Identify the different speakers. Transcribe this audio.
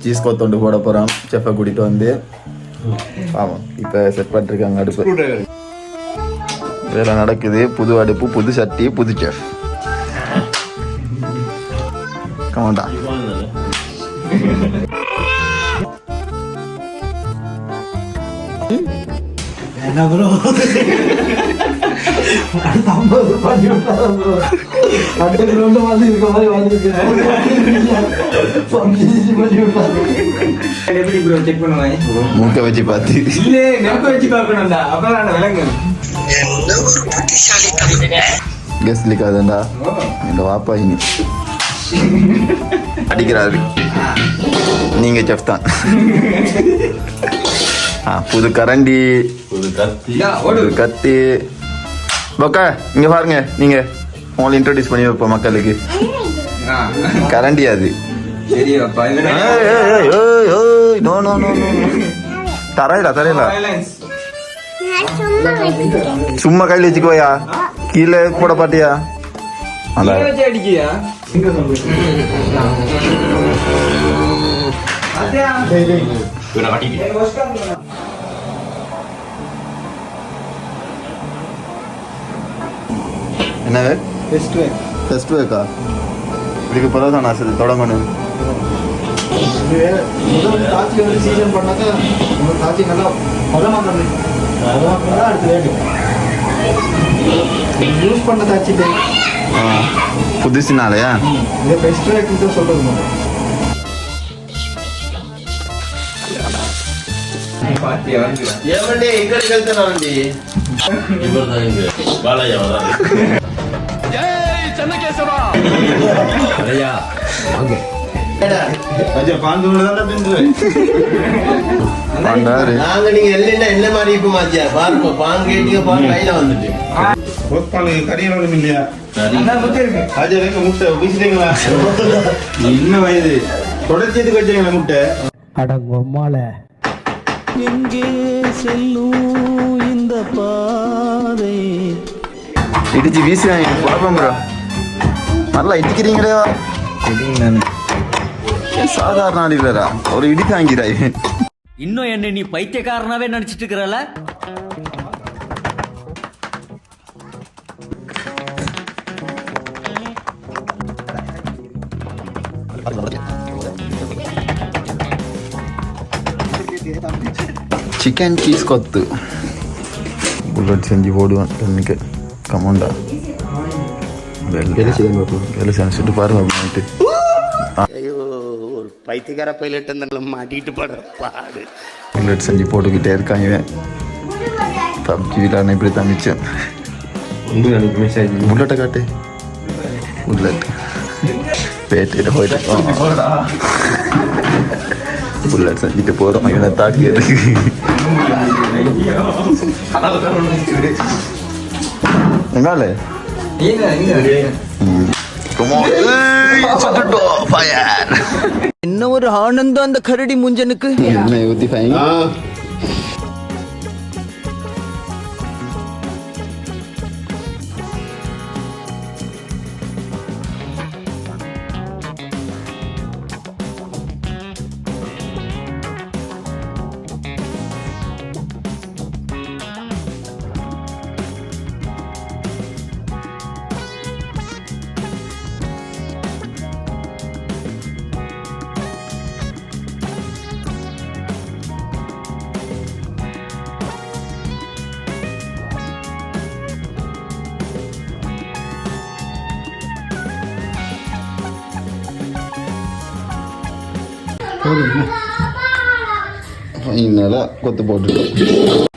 Speaker 1: Cheese கொத்தொண்டு போட போகிறோம். செஃப்பை கூட்டிகிட்டு வந்து ஆமாம் இப்போ செட் பண்ணிருக்காங்க அடுப்பு. வேலை நடக்குது. புது அடுப்பு, புது சட்டி, புது செஃப். கமாண்டா
Speaker 2: என்ன ப்ரோ 50 பண்ணி விட்டாரு ப்ரோ. அட்டை கிரவுண்ட் மாதிரி இருக்க மாதிரி வந்துருக்கேன். எப்படி ப்ரோ செக் பண்ணுவாங்க?
Speaker 1: மூக்க வச்சு பார்த்து
Speaker 2: இல்ல நெக்க வச்சு பார்க்கணும்டா. அப்பதான் விளங்கு.
Speaker 1: கெஸ் லிக்காதண்டா இந்த வாப்பா இனி அடிக்கிறாரு. நீங்க செஃப் தான். புது கரண்டி, புது கத்தி. பக்கா இங்க பாருங்க, நீங்க உங்களை இன்ட்ரோடியூஸ் பண்ணி வைப்போம் மக்களுக்கு. கரண்டி அது. தரையில சும்மா கையில் வச்சுக்கோயா, கீழே போட பாட்டியா?
Speaker 2: அடிக்கியா
Speaker 1: என்னவே டெஸ்ட் வேக்கா? இதுக்கு பிறகு தான் நான் தொடங்கணும்.
Speaker 2: காய்ச்சி வந்து சீசன் பண்ணாக்கா காய்ச்சி நல்லா பதமாக அடுத்து ரேட்டு யூஸ் பண்ண தாச்சிட்டு
Speaker 1: புதுசுனாலயா
Speaker 2: இதை பெஸ்ட் ரேட்டு தான் சொல்றது.
Speaker 3: ఏమండి ఇక్కడికి వెళ్తున్నారండి బాలయ్య நாங்க நீங்க எல்லாம் என்ன மாதிரி இப்ப மாத்தியா பாருங்க பான் கேட்டீங்க பான் கையில வந்துட்டு
Speaker 2: கரியணும் இல்லையா
Speaker 3: முட்டை வீசுறீங்களா?
Speaker 2: இன்னும் வயது தொடர்ச்சியத்துக்கு வச்சுங்களா முட்டை
Speaker 4: அடங்கொம்மால எங்கே செல்லும் இந்த பாதை
Speaker 1: இடிச்சு வீசுவாங்க. குழப்பம் ப்ரோ, நல்லா இடிக்கிறீங்களே. சாதாரண அடிக்கிறா, ஒரு இடி தாங்கிறாய்.
Speaker 4: இன்னும் என்ன நீ பைத்தியக்காரனாவே நினைச்சிட்டு இருக்கிறல?
Speaker 1: சிக்கன் சீஸ் கொத்து புல்லட் செஞ்சு போடுவேன். இன்னைக்கு கமோண்டா வேலை செஞ்சுட்டு பாருங்க அப்படின்ட்டு.
Speaker 3: ஐயோ ஒரு பைத்தியக்கார பைலட் அந்த மாட்டிட்டு படுற பாடு.
Speaker 1: புல்லட் செஞ்சு போட்டுக்கிட்டே இருக்காங்க. பப்ஜி விளாட்ன இப்படி தான் மிச்சம். புல்லட்டை காட்டு. புல்லட் பேட்டிட்டு போயிட்டு புல்லட் செஞ்சுட்டு போகிறோம். இவனை தாக்கியதுக்கு எங்கால
Speaker 4: என்ன ஒரு ஆனந்தம் அந்த கரடி முஞ்சனுக்கு.
Speaker 1: என்ன ஊத்தி ஃபைன் ஃபைனலாக கொத்து போட்டுருக்கோம்.